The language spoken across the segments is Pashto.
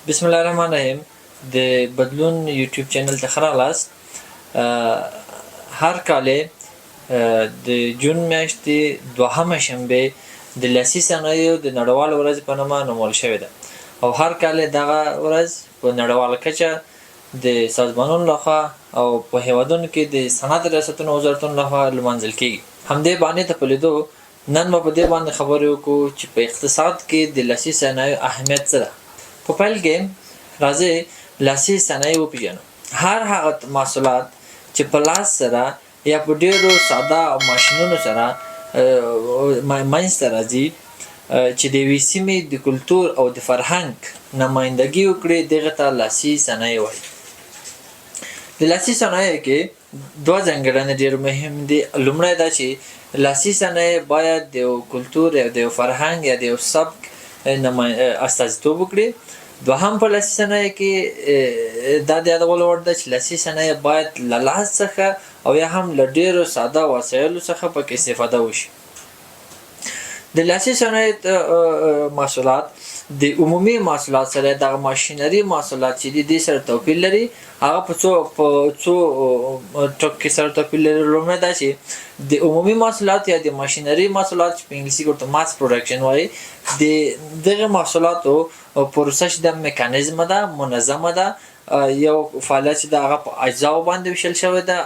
بسم الله الرحمن الرحیم د بدلون یوټیوب چینل ته ښه راغلاست. هر کال د جون میاشتې دوهمه شنبې د لاسي صنایعو د نړیوالې ورځې په نامه نومول شوې ده او هر کال دغه ورځ په نړیواله کچه د سازمانونو لخوا او په هیوادونو کې د صنعت ریاستونو وزارتونو لخوا لمانځل کیږي. همدې باندې ته په لیدو نن به په دې باندې خبرې وکړو چې په اقتصاد کې د لاسي صنایعو اهمیت څه ده. په پیل کې راځئ لاسي صنایع وپېژنو. هر هغه محصولات چې په لاس سره یا په ډېرو ساده ماشینونو سره منځته راځي چې د یوې سیمې د کلتور او د فرهنګ نمایندګي وکړي، دغه ته لاسي صنایع وایي. د لاسي صنایعو کې دوه ځانګړنې ډېر مهم دي. لومړی دا چې لاسي صنایع باید د یو کلتور یا د یو فرهنګ یا د یو سبک استازیتوب وکړي. دوهم په لاسي صنایع کې دا د یادولو وړ ده چې لاسي صنایع باید له لاس څخه او یا هم له ډېرو ساده وسایلو څخه پکې استفاده وشي. د لاسي صنایعو محصولات د عمومي محصولات سره دغه ماشینري محصولات چې دي دې سره توپیر لري. هغه په څو ټکو کې سره توپیر لري. لومړی دا چې د عمومي محصولات یا د ماشینري محصولات چې په انګلیسي کې ورته ماس پروډکشن وایي، د دغه محصولاتو پروسه چې د میکانیزمه ده، منظمه ده، یو فعالیت چې د هغه په اجزاو باندې ویشل شوی ده.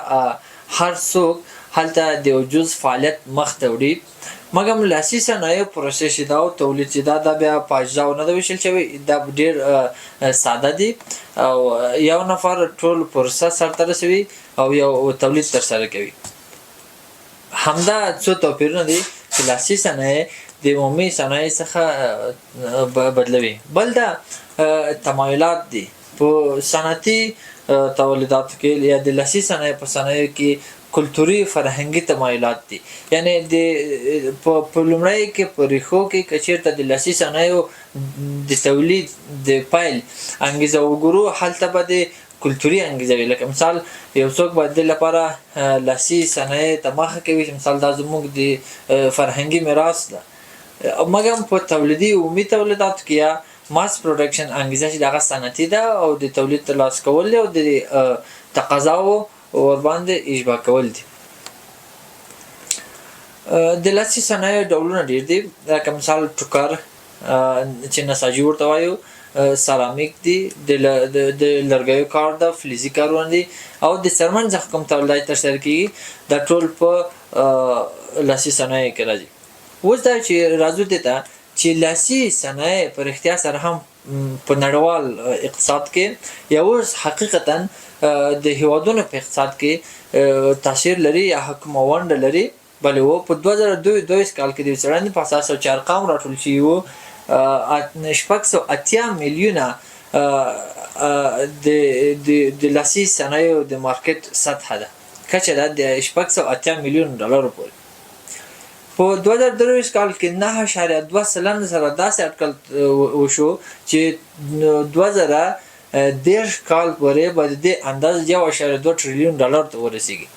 هر څوک هلته د یو جز فعالیت مخته وړي. مګر لاسي صنایعو پروسه چې دا او تولید چې دا بیا په اجزاو نه ده ویشل شوی، دا ډېر ساده دي او یو نفر ټول پروسه سرته رسوي او یو تولید ترسره کوي. همدا څو توپیرونه دي چې لاسي صنایع د عمومي صنایع څخه بدلوي. بل دا تمایلات دي. په صنعتي تولیداتو کې یا د لاسي صنایع په صنایعو کې کلتوري فرهنګي تمایلات دي. یعنی په لومړی کې په ریښو کې که چېرته د لاسي صنایعو د تولید د پیل انګیزه وګورو، هلته به د کلتوري انګیزه وي. لکه مثال یو څوک به د لپاره لاسي صنایع ته مخه کوي چې مثال دا زموږ د فرهنګي میراث ده. مګر په تولیدي عمومي تولیداتو کې یا ماس پروډکشن انګیزه چې دغه صنعتي ده او د تولید ترلاسه کول دي او د تقاضاو ورباندې اشباه کول دي. د لاسي صنایعو ډولونه ډېر دي. لکه مثال ټوکر چې نساجي ورته وایو، سرامیک دي، د لرګیو کار ده، فلزي کارونه دي او د څرمن څخه کوم تولیدات ترسره کېږي، دا ټول په لاسي صنایعو کې راځي. اوس دا چې راځو دې ته چې لاسي صنایع په رښتیا سره هم په نړیوال اقتصاد کې یا اوس حقیقتا د هیوادونو په اقتصاد کې تاثیر لري یا حکم ونډه لري. بلې و په 2022 کال کې د څېړنې په اساس چې ارقام راټول شوي وو، 680 میلیونه د لاسي صنایعو د مارکیټ سطحه ده، کچه ده د 680 میلیون ډالرو پورې. په 2023 کال کې 9.2% سره داسې اټکل وشو چې 2013 کال پورې به د دې اندازه 1.2 ټریلیون ډالر ته ورسیږي.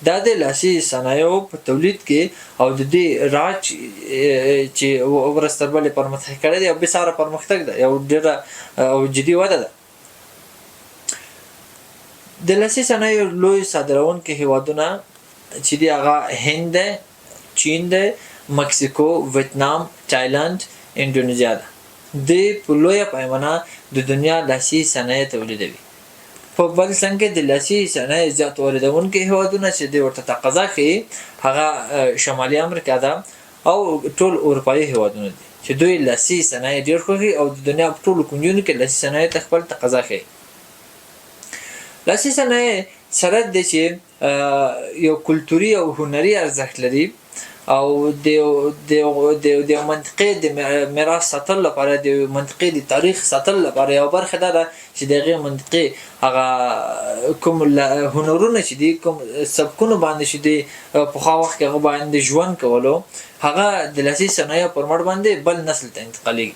دا د لاسي صنایعو په تولید کې او د دې راج چې ورځ تر بلې پرمختګ کړی دی او بېساره پرمختګ ده، یو ډېره او جدي وده ده. د لاسي صنایعو لوی صادروونکي هیوادونه چې دي هغه هند ده، چین ده، مکسیکو، ویتنام، تایلند، انډونیزیا ده. دوی په لویه پیمانه د دنیا لاسي صنایع تولیدوي. په بل څنګ کې د لاسي صنایع زیات واردونکي هیوادونه چې دوی ورته تقاضا کوي هغه شمالي امریکا ده او ټول اروپایي هیوادونه دي چې دوی لاسي صنایع ډېر خوښوي او د دنیا په ټولو کونجونو کې لاسي صنایع ته خپل تقاضا کوي. لاسي صنایع شرط دی چې یو کلتوري او هنري ارزښت لري او د منطقې د میراث ساتلو لپاره، د منطقې د تاریخ ساتلو لپاره یو برخه دا ده چې د هغې منطقې هغه کوم هنرونه چې دي، کوم سبکونه باندې چې دي پخوا وخت کې هغه باندې ژوند کولو، هغه د لاسي صنایعو پر مټ باندې بل نسل ته انتقالېږي.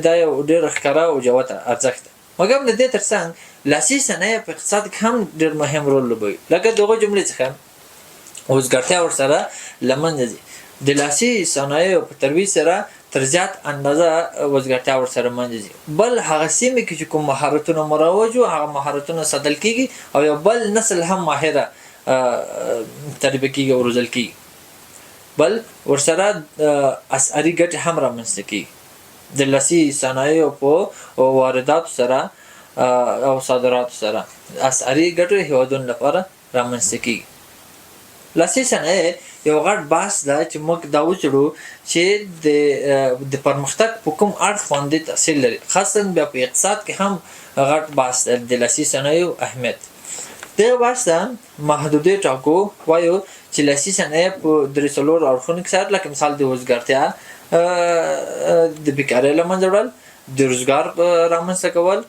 دا یو ډېر ښکاره او جوته ارزښت ده. مګر د دې تر څنګ لاسي صنایع په اقتصاد کې هم ډېر مهم رول لوبوي. لکه دغه جملې څخه وزګارتیا ورسره له منځه ځي. د لاسي صنایعو په ترویج سره تر زیات اندازه وزګارتیا ورسره منځ ځي. بل هغه سیمې کې چې کوم مهارتونه مروج وو هغه مهارتونه ساتل کېږي او یو بل نسل هم ماهره تربیه کېږي او روزل کېږي. بل ورسره اسعاري ګټې هم رامنځته کېږي د لاسي صنایعو په وارداتو سره او صادراتو سره اسعاري ګټې هیوادونو لپاره رامنځته کېږي. لاسي صنایع یو غټ بحث ده چې موږ دا وڅېړو چې د پرمختګ په کوم اړخ باندې تاثیر لري، خاصا بیا په اقتصاد کې هم غټ بحث ده د لاسي صنایعو اهمیت. دغه بحث ته محدودې ټاکو وایو چې لاسي صنایع په درې څلورو اړخونو کې سره لکه مثال د وزګارتیا د بیکارۍ له منځه وړل، د روزګار رامنځته کول،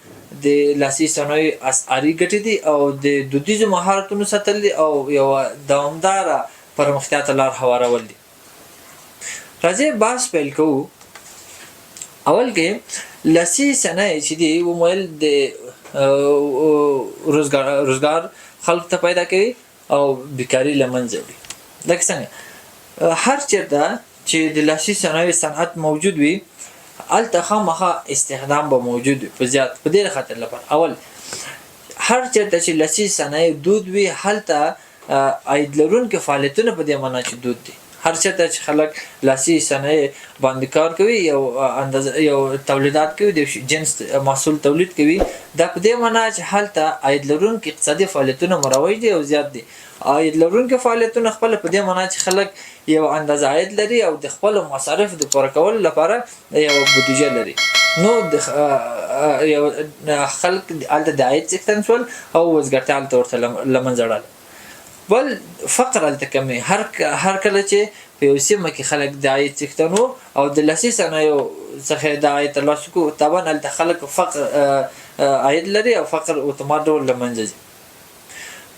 د لاسي صنایعو اسعاري ګټې دي او د دودیزو مهارتونو ساتل دي او یوه دوامداره پرمختیا ته لار هوارول دي. راځئ بحث پیل کوو. اول کې لاسي صنایع چې دي ومویل د روزګار خلکو ته پیدا کوي او بیکاري له منځه وړي. لکه څنګه هر چېرته چې د لاسي صنایعو صنعت موجود وي هلته خامخا استخدام به موجود وي په زیات. په دې خاطر لپاره اول هر چېرته چې لاسي صنایع دود وي هلته عاید لرونکي فعالیتونه په دې معنا چې دود دي. هر چېرته چې خلک لاسي صنایع باندې کار کوي یو تولیدات کوي د جنس محصول تولید کوي دا په دې معنا چې هلته عاید لرونکي اقتصادي فعالیتونه مروج دي او زیات دي. عاید لرونکي فعالیتونه خپل په دې معنا چې خلک یو اندازه عاید لري او د خپل مصارف د پوره کولو لپاره یو بودیجه لري. نو د یو خلک هلته د عاید څښتن شول او وزګارتیا هلته ورته له منځه وړله. بل فقر هلته کمی. هر کله چې په یو سیمه کې خلک د عاید څښتن وو او د لاسي صنایعو څخه د عاید ترلاسه کوو طبعا هلته خلک فقر عاید لري او فقر اتومات ډول له منځه ځي.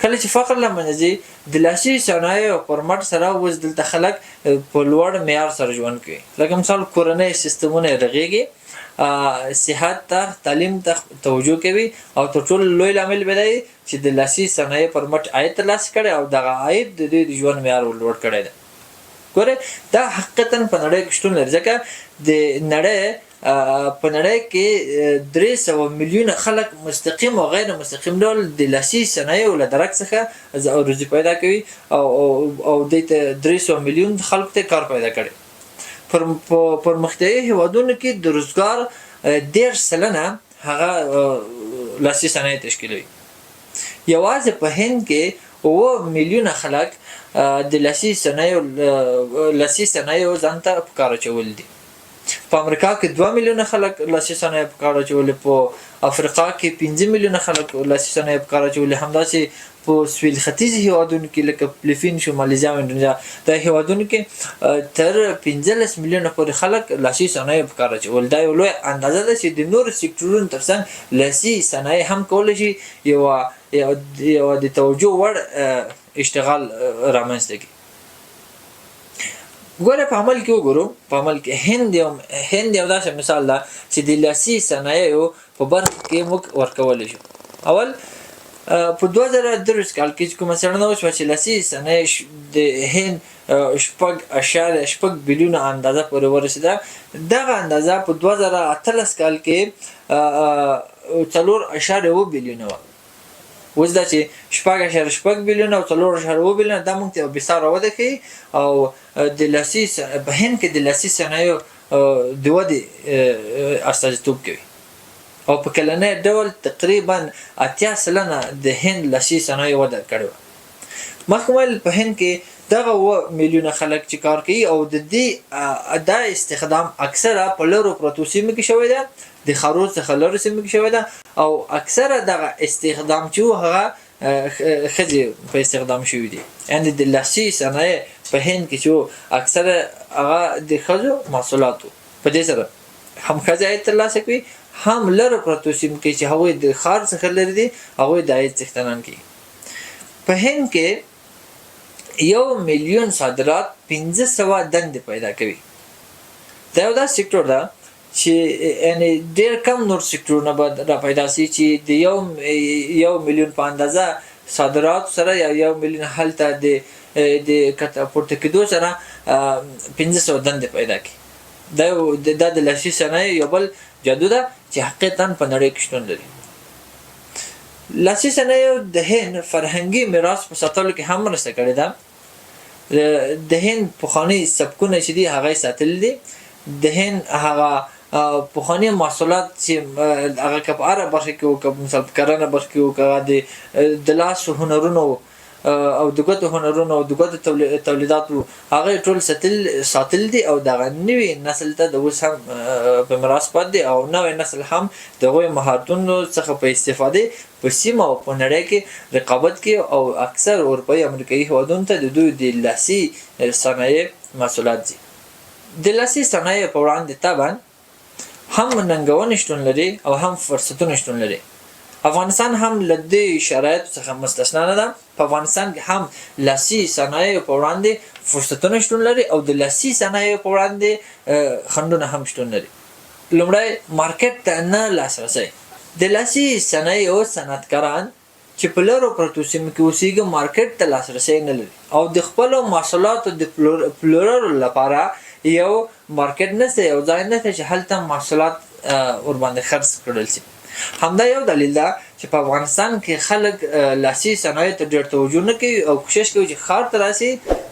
کله چې فقر له منځه ځي د لاسي صنایعو پر مټ سره اوس دلته خلک په لوړ معیار سره ژوند کوي. لکه مثال کورنۍ سیستمونه یې رغېږي، صحت ته تعلیم ته توجه کوي او تر ټولو لوی لامل به دی چې د لاسي صنایعو پر مټ عاید ترلاسه کړی او دغه عاید د دوی د ژوند معیار لوړ کړی دی. ګورئ دا حقیقتا په نړۍ کې شتون لري ځکه د نړۍ په نړۍ کې 300 میلیونه خلک مستقیم او غیر مستقیم ډول د لاسي صنایعو له درک څخه روزي پیدا کوي او دوی ته 300 میلیون خلکو ته کار پیدا کړي. په پرمختیایي هیوادونو کې د روزګار 10% هغه لاسي صنایع تشکیلوي. یوازې په هند کې 9 میلیونه خلک د لاسي صنایعو ځان ته په کار اچول دي. په امریکا کې 2 میلیونه خلک لاسي صنایع په کار اچولي، په افریقا کې 15 میلیونه خلک لاسي صنایع په کار اچولي، همداسې په سویل ختیځ هیوادونو کې لکه فلیپین شو، مالیزیا او اندونیزیا دا هیوادونو کې تر 15 میلیونه پورې خلک لاسي صنایع په کار اچول. دا یو لوی اندازه ده چې د نورو سکتورونو ترڅنګ لاسي صنایع هم کولی شي یو د توجه وړ اشتغال رامنځته کړي. ګوره په عمل کې وګورو، په عمل کې هند یو داسې مثال ده چې د لاسي صنایعو په برخه کې موږ ورکولی شو. اول په 2023 کال کې کومه څېړنه وشوه چې لاسي صنایع د هند 4.8 بیلیونه اندازه پورې ورسېده. دغه اندازه په 2018 کال کې 4.7 بیلیونه وه. اوس دا چې 4.8 بیلیونه او 4.7 بیلیونه دا موږ ته بساره وده کوي او د لاسي په هند کې د لاسي صنایعو د ودې استازیتوب کوي او په کلنی ډول تقریبا 80 سلنه د هند لاسي صنایعو وده کړې وه. مخکې ویل په هند کې دغه 9 میلیونه خلک چې کار کوي او د دې دا استخدام اکثره په لرو پرتو سیمو کې شوی ده، د ښارونو څخه لرو سیمو کې شوی ده او اکثره دغه استخدام چې و هغه ښځې په استخدام شوي دي. یعنې د لاسي صنایع په هند کې چې اکثره هغه د ښځو محصولات و. په دې سره هم ښځې عاید ترلاسه کوي، هم لرو پرتو سیمو کې چې هغوی د ښار څخه لرې دي هغوی د عاید څښتنان کوي. په هند کې 1 میلیون صادرات 1500 دندې پیدا کوي. دا یو داسې سکتور ده چې یعنې ډېر کم نور سکتورونه به را پیدا شي چې د 1 میلیون په اندازه صادرات سره یا 1 میلیون هلته د پورته کېدو سره 1500 دندې پیدا کړي. دا د لاسي صنایعو یو بل جادو ده چې حقیقتا په نړۍ کې شتون لري. لاسي صنایعو د هند فرهنګي میراث په ساتلو کې هم مرسته کړې ده. د هند پخواني سبکونه چې دي هغه ساتل دي. د هند هغه پخواني محصولات چې هغه که په هره برخه کې وو، که مثلا په کرنه برخه کې وو، که د لاس هنرونو او د ګوتو هنرونو او د ګوتو تولیداتو، هغه ټول ساتل دي او دغه نوي نسل ته د اوس هم په میراث پاتې دي او نوی نسل هم د هغوی مهارتونو څخه په استفادې په سیمه او په نړۍ کې رقابت کوي او اکثر اروپایي امریکایي هېوادونو ته د دوی د لاسي صنایع محصولات ځي. د لاسي صنایع په وړاندې طبعا هم ننګونې شتون لري او هم فرصتونه شتون لري. افغانستان هم له دې شرایطو څخه مستثنا نه ده. په افغانستان کې هم لاسي صنایعو په وړاندې فرصتونه شتون لري او د لاسي صنایعو په وړاندې خنډونه هم شتون لري. لومړی مارکیټ ته نه لاسرسی. د لاسي صنایعو صنعتکاران چې په لرو پرتو سیمو کې اوسېږي مارکیټ ته لاسرسی نه لري او د خپلو محصولاتو د پلورلو لپاره یو مارکیټ نشته، یو ځای نشته چې هلته محصولات ورباندې خرڅ کړل شي. همدا یو دلیل ده چې په افغانستان کې خلک لاسي صنایعو ته ډېر توجه نه کوي او کوشش کوي چې ښار ته راسي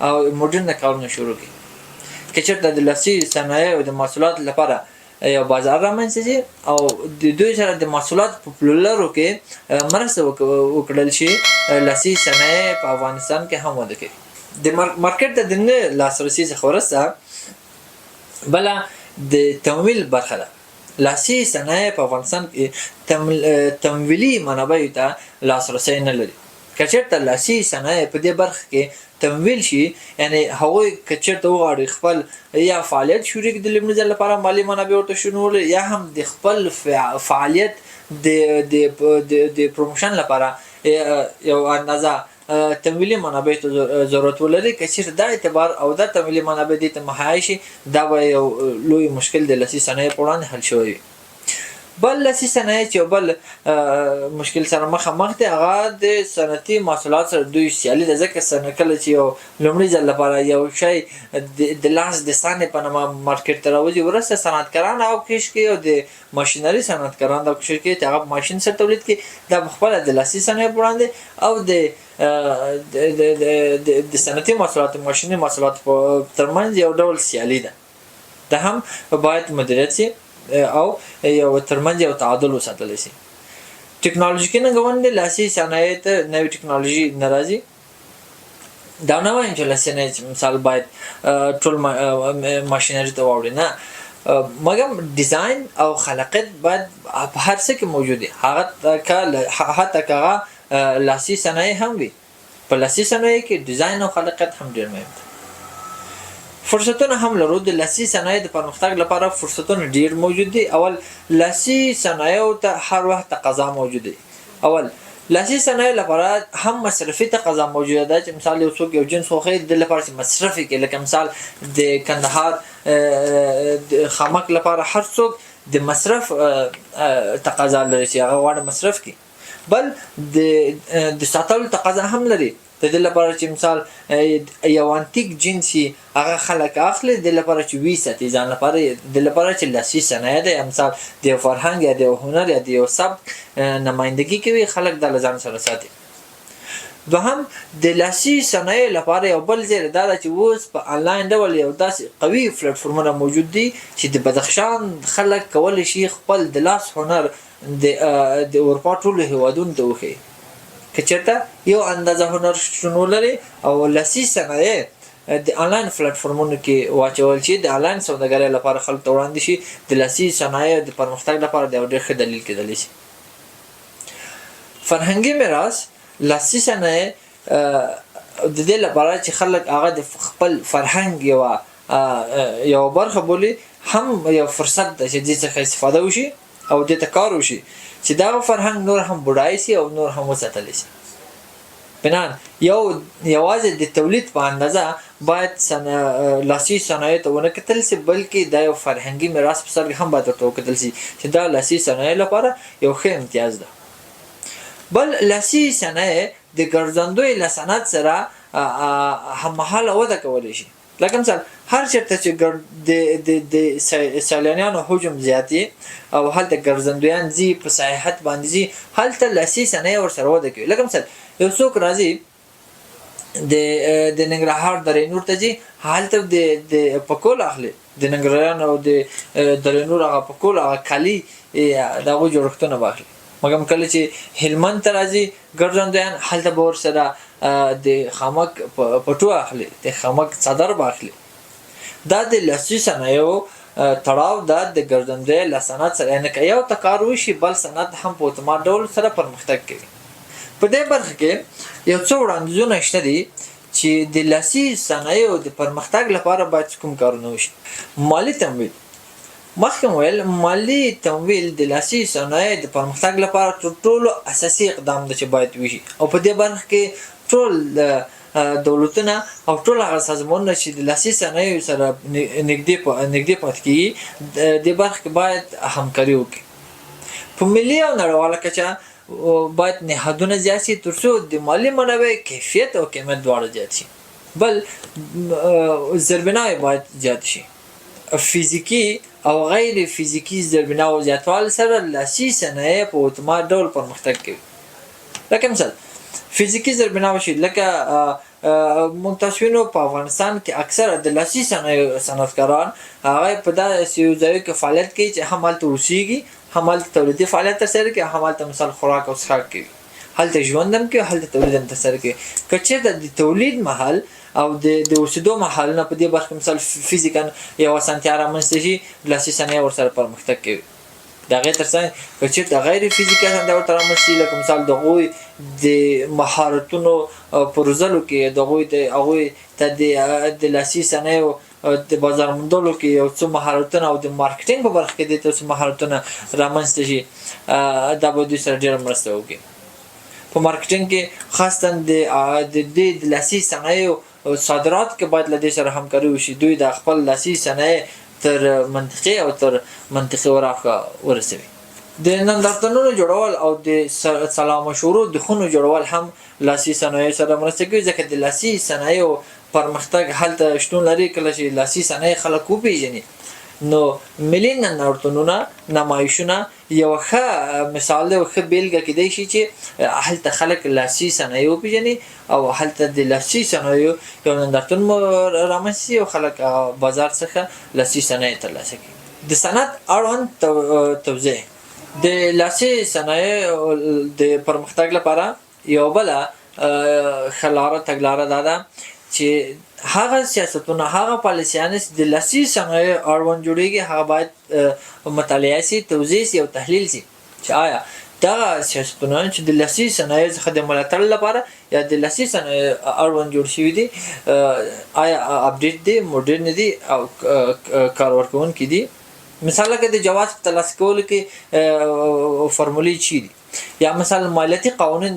او موډرن کارونه شروع کړي. که چېرته د لاسي صنایعو د محصولاتو لپاره یو بازار رامنځته شي او د دوی سره د محصولاتو په پلورلو کې مرسته وکړل شي، لاسي صنایع په افغانستان کې هم وده کوي. د مارکیټ ته د نه لاسرسي څخه وروسته بله د تمویل برخه ده. لاسي صنایع په افغانستان کې تمویلي منابعو ته لاسرسی نه لري. که چېرته لاسي صنایع په دې برخه کې تمویل شي، یعنې هغوی که چېرته وغواړي خپل یا فعالیت شروع کړي د لومړي ځل لپاره مالي منابع ورته شنول یا هم د خپل فعالیت د پروموشن لپاره یو اندازه تمویلي منابع ته ضرورت ولري، که چېرته دا اعتبار او دا تمویلي منابع دې ته مهیا شي، دا به یو لوی مشکل د لاسي صنایعو په وړاندې حل شوی وي. بل لاسي صنایع چې بل مشکل سره مخامخ دي هغه د صنعتي محصولات سره دوی سیالي ده. ځکه کله چې یو لومړي ځل لپاره یو شی د لاس د صنعې په نامه مارکیټ ته راوځي، وروسته صنعتکاران او کوشش کوي او د ماشینري صنعتکاران دا کوشش کوي چې هغه ماشین سره تولید کړي. دا پخپله د لاسي صنایعو په وړاندې او د صنعتي محصولاتو ماشیني محصولاتو ترمنځ یو ډول سیالي ده. دا هم باید مدیریت شي او یو ترمنځ یو تعادل وساتلی شي. ټکنالوژیکي ننګونې لاسي صنایعو ته نوې ټکنالوژي نه راځي. دا نه وایم چې لاسي صنایع مثال باید ټول ماشینري ته واوړي، نه، مګر ډیزاین او خلاقیت باید په هر څه کې موجود وي. حتی که هغه لاسي صنایع هم وي، په لاسي صنایعو کې ډیزاین او خلاقیت هم ډېر مهم دی. فرصتونه هم لرو. د لاسي صنایعو د پرمختګ لپاره فرصتونه ډېر موجود دي. اول، لاسي صنایعو ته هر وخت تقاضا موجود دی. لاسي صنایعو لپاره هم مصرفي تقاضا موجوده ده چې مثال یو څوک یو جنس خوښوي د لپاره چې مصرف یې کړي. لکه مثال د کندهار خامک لپاره هر څوک د مصرف تقاضا لري چې هغه غواړي مصرف کړي. بل د ساتلو تقاضا هم لري. د دې لپاره چې مثال یو انتیک جنسي هغه خلک اخلي د لپاره چې وی ساتي ځان لپاره، د لپاره چې لاسي صنایع ده، مثال د یو فرهنګ یا د یو هنر یا د یو سبک نمایندګي کوي، خلک دا له ځان سره ساتي. دوهم، د لاسي صنایع لپاره یو بل ځای دا ده چې اوس په انلاین ډول یو داسې قوي پلیټفورمونه موجود دي چې د بدخشان خلک کولی شي خپل د لاس هنر د اروپا ټولو هېوادونو ته وښيي. که چېرته یو اندازه هنر شتون ولري او لاسي صنایع د انلاین پلیټفورمونو کې واچول شي، د انلاین سوداګرۍ لپاره خلکو ته وړاندې شي، د لاسي صنایعو د پرمختګ لپاره د یو ډېر ښه دلیل کېدلی شي. فرهنګي میراث لاسي صنایع د دې لپاره چې خلک هغه د خپل فرهنګ یوه برخه بولي، هم یو فرصت ده چې دې څخه استفاده وشي او دې ته کار وشي چې دغه فرهنګ نور هم بډای شي او نور هم وساتلی شي. بنان یوازې د تولید په اندازه باید لاسي صنایعو ته ونه کتل شي، بلکې دا یو فرهنګي میراث په سر هم باید ورته وکتل شي چې دا لاسي صنایع لپاره یو ښه امتیاز ده. بل، لاسي صنایع د ګرځندوی له صنعت سره هممهاله وده کولی شي. لکه مثال هر چېرته چې د سیلانیانو حجم زیات وي او هلته ګرځندویان ځي په سیاحت باندې ځي هلته لاسي صنایع ورسره وده کوي. لکه مثال یو څوک راځي د ننګرهار درې نور ته ځي هلته د پکول اخلي د ننګرهار او د درې نور هغه پکول هغه کالي د هغوی جوړښتونه به اخلي. مګر کله چې هلمند ته راځي ګرځندویان هلته به ورسره د خامک پټو اخلي د خامک څادر به اخلي. دا د لاسي صنایعو تړاو دا د ګرځندوی له صنعت سره یعنې که یو ته کار وشي بل صنعت هم په اتومات ډول سره پرمختګ کوي. په دې برخه کې یو څو وړاندیزونه شته دي چې د لاسي صنایعو د پرمختګ لپاره باید کوم کارونه وشي. مالي تمویل. مخکې مو ویل مالي تمویل د لاسي صنایعو د پرمختګ لپاره تر ټولو اساسي اقدام دی چې باید وشي او په دې برخه کې ټول دولتونه او ټول هغه سازمانونه چې د لاسي صنایعو سره نږدې پاتې کېږي د برخه کې باید همکاري وکړي. په ملي او نړیواله کچه باید نهادونه زیات شي تر څو د مالي منابع کیفیت او قیمت دواړه زیات شي. بل زیربناوې باید زیات شي. فزیکي او غیر فزیکي زیربناوو زیاتوالي سره لاسي صنایع په اتومات ډول پرمختګ کوي. لکه مثال فزیکي زیربناوې شي لکه موږ تاسو وینو په افغانستان کې اکثره د لاسي صنایعو صنعتکاران هغه په داسې یو ځایو کې فعالیت کوي چې هم هلته اوسېږي هم هلته تولیدي فعالیت ترسره کوي هم هلته مثال خوراک او څښاک کوي هلته ژوند هم کوي هلته تولید هم ترسره کوي. که چېرته د تولید محل او د اوسېدو محلونه په دې برخه مثال فزیکا یو اسانتیا رامنځته شي لاسي صنایع ورسره پرمختګ کوي. د هغې تر څنګ که چېرته غیر فزیکي اسانتیا ورته رامنځته شي لکه مثال د هغوی د مهارتونو په روزلو کې د هغوی ته د لاسي صنایعو د بازار موندلو کې یو څه مهارتونه او د مارکیټینګ په برخه کې د څه مهارتونه رامنځته شي دا به دوی سره ډېره مرسته وکړي. په مارکیټینګ کې خاصتا د لاسي صنایعو صادرات کې باید له دې سره همکاري وشي. دوی د خپل لاسي صنایع تر منطقې او تر منطقې وراخه ورسوي. د نندارتونونو جوړول او د سلا مشورو د خونو جوړول هم لاسي صنایعو سره مرسته کوي ځکه د لاسي صنایعو پرمختګ هلته شتون لري. کله چې لاسي صنایع خلک وپېژني نو ملي نندارتونونه نمایشونه یو ښه مثال دی او ښه بیلګه کیدای شي چې هلته خلک لاسي صنایع وپېژني او هلته د لاسي صنایعو یو نندارتون رامنځته شي او خلک بازار څخه لاسي صنایع ترلاسه کړي. د صنعت اړوند توضیح. د لاسي صنایعو د پرمختګ لپاره یو بله ښه تګلاره دا ده چې هغه سیاستونه هغه پالیسیانې چې د لاسي صنایعو اړوند جوړېږي هغه باید مطالعه شي توضیح شي او تحلیل شي چې آیا دغه سیاستونه چې د لاسي صنایعو څخه د ملاتړ لپاره یا د لاسي صنایعو اړوند جوړ شوي دي آیا اپډیټ دي موډرن دي او کار ورکوونکي دي. مثال لکه د جواز په ترلاسه کولو کې فرمولې چی دي یا مثلا مالیاتي قوانین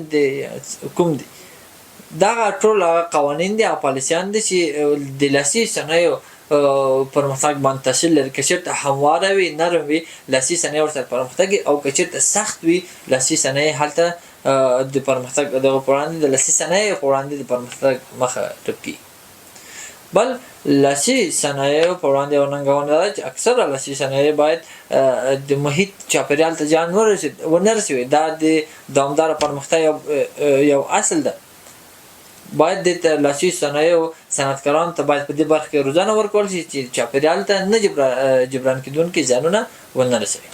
کوم دي. دغه ټول قوانین دي او پالیسیان دي چې د لاسي صنایعو پرمختګ باندې تاثیر لري. که چېرته همواره وي نرم وي لاسي صنایع ورسره پرمختګ او که چېرته سخت وي لاسي صنایع هلته د پرمختګ دغه په وړاندې د لاسي صنایعو په وړاندې د پرمختګ مخه ډب کړي. بل لاسي صنایعو په وړاندې یو ننګونه ده چې اکثره لاسي صنایع باید د محیط چاپېریال ته زیان ونه رسوي. دا د دوامداره پرمختګ یو اصل ده. باید د لاسي صنایعو صنعتکارانو ته باید په دې برخه کې روزنه ورکول شي چې چاپېریال ته نه جبران کېدونکي زیانونه ونه رسوي.